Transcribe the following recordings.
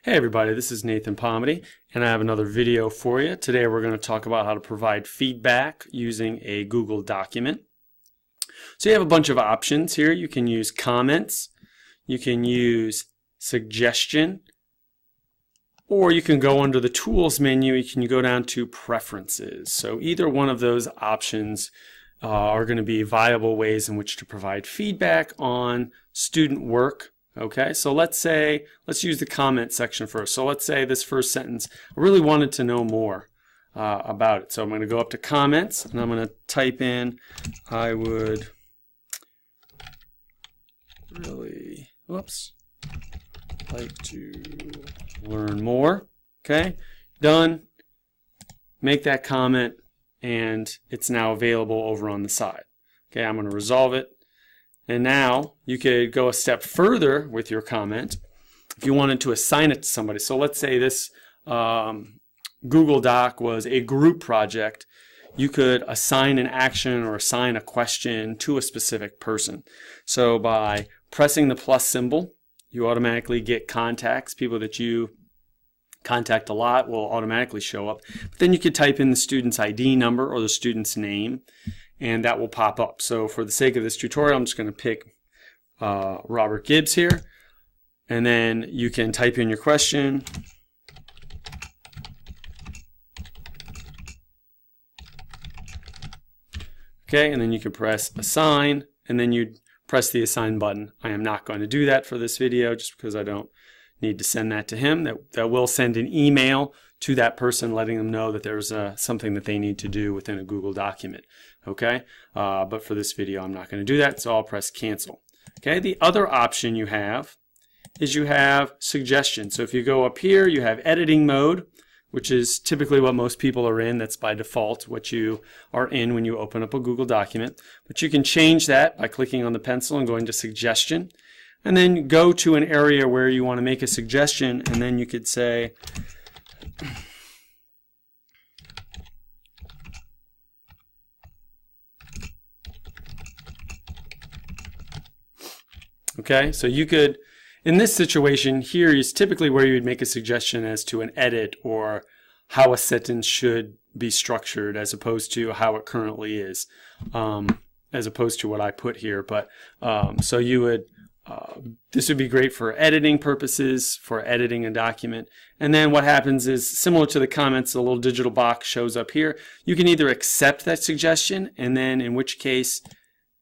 Hey everybody, this is Nathan Pomedy, and I have another video for you. Today we're going to talk about how to provide feedback using a Google document. So you have a bunch of options here. You can use comments, you can use suggestion, or you can go under the tools menu, you can go down to preferences. So either one of those options are going to be viable ways in which to provide feedback on student work. Okay, so let's use the comment section first. So let's say this first sentence, I really wanted to know more about it. So I'm going to go up to comments and I'm going to type in, I would really, like to learn more. Okay, done. Make that comment and it's now available over on the side. Okay, I'm going to resolve it. And now you could go a step further with your comment if you wanted to assign it to somebody. So let's say this Google Doc was a group project. You could assign an action or assign a question to a specific person. So by pressing the plus symbol, you automatically get contacts. People that you contact a lot will automatically show up. But then you could type in the student's ID number or the student's name, and that will pop up. So for the sake of this tutorial, I'm just going to pick Robert Gibbs here, and then you can type in your question. Okay, and then you can press assign, and then you press the assign button. I am not going to do that for this video just because I don't need to send that to him. That will send an email to that person letting them know that there's something that they need to do within a Google document. Okay, but for this video I'm not going to do that, so I'll press cancel. Okay, the other option you have is you have suggestions. So if you go up here, you have editing mode, which is typically what most people are in. That's by default what you are in when you open up a Google document. But you can change that by clicking on the pencil and going to suggestion, and then go to an area where you want to make a suggestion, and then you could say okay, so you could, in this situation here is typically where you would make a suggestion as to an edit or how a sentence should be structured as opposed to how it currently is, as opposed to what I put here. But so you would, this would be great for editing purposes, for editing a document. And then what happens is, similar to the comments, a little digital box shows up here. You can either accept that suggestion, and then in which case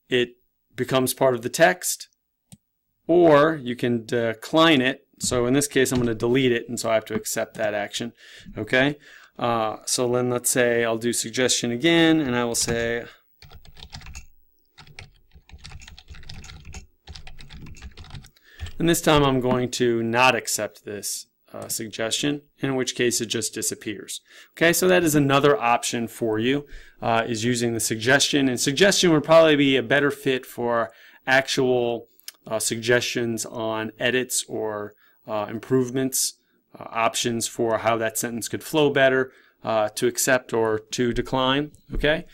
it becomes part of the text, or you can decline it. So in this case I'm going to delete it, and so I have to accept that action. Okay, so then let's say I'll do suggestion again, and I will say and this time I'm going to not accept this suggestion, in which case it just disappears. Okay, so that is another option for you, is using the suggestion. And suggestion would probably be a better fit for actual suggestions on edits or improvements, options for how that sentence could flow better, to accept or to decline. Okay,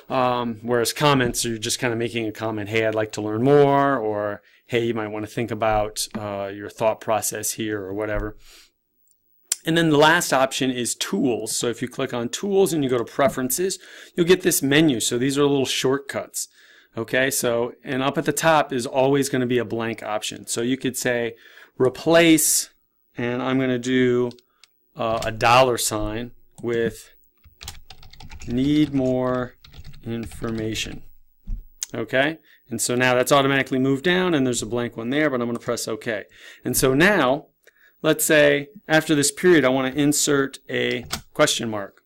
whereas comments are just kind of making a comment, hey, I'd like to learn more, or hey, you might want to think about your thought process here, or whatever. And then the last option is tools. So if you click on tools and you go to preferences, you'll get this menu. So these are little shortcuts. Okay, so, and up at the top is always going to be a blank option. So you could say replace, and I'm going to do a $ with need more information. Okay, and so now that's automatically moved down, and there's a blank one there, but I'm going to press OK. And so now, let's say after this period I want to insert a question mark.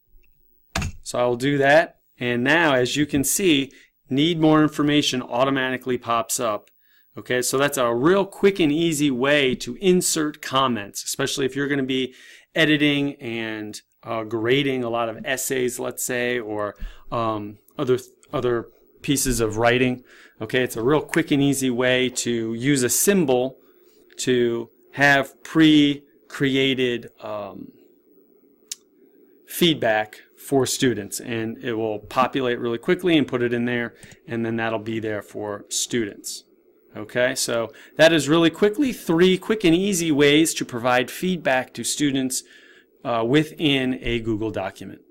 So I'll do that, and now as you can see, need more information automatically pops up. Okay, so that's a real quick and easy way to insert comments, especially if you're going to be editing and grading a lot of essays, let's say, or other pieces of writing. Okay, it's a real quick and easy way to use a symbol to have pre-created feedback for students, and it will populate really quickly and put it in there, and then that'll be there for students. Okay, so that is really quickly 3 quick and easy ways to provide feedback to students within a Google document.